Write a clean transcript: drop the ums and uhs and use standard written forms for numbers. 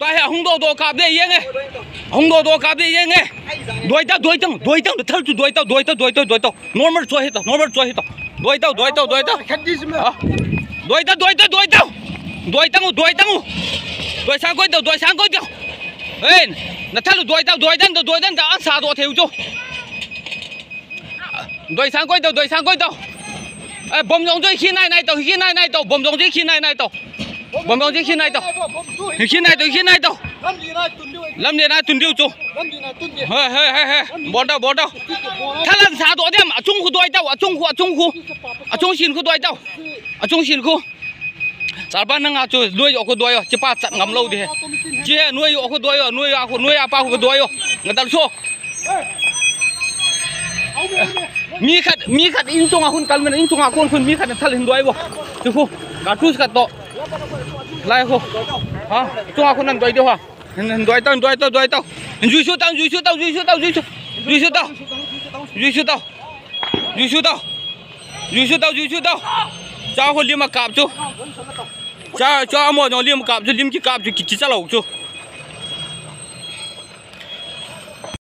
bài hè hung đồ cạp đây yên nghe hung đồ cạp đây yên nghe đuổi tao thâu chú đuổi tao normal cho hết tao đuổi tao đuổi sang coi tao ê nó thâu đuổi tao tao ăn xả đồ theo chú đuổi sang coi tao bom rong chơi khi này tao bom rong chơi khi này tao bom rong chơi khi này tao làm gì này tuần điêu chú hey bỏ đâu thằng làm sao đó em trung khu đuổi tao trung xin khu đuổi tao trung xin khu sao bạn năng chú nuôi ở khu đuổi chỉ pa chặt ngắm lâu đi chỉ nuôi ở khu đuổi nuôi apa khu đuổi người ta số mi khát in chung akun kalmen in chung akun kun mi khát thal hin doi bo chu khu ka tu ka to lai khu ha chung akun nan doi de ha doi tao ju su tao cha ho lim kap chu cha mo no lim kap chu lim ki kap chu ki cha lo chu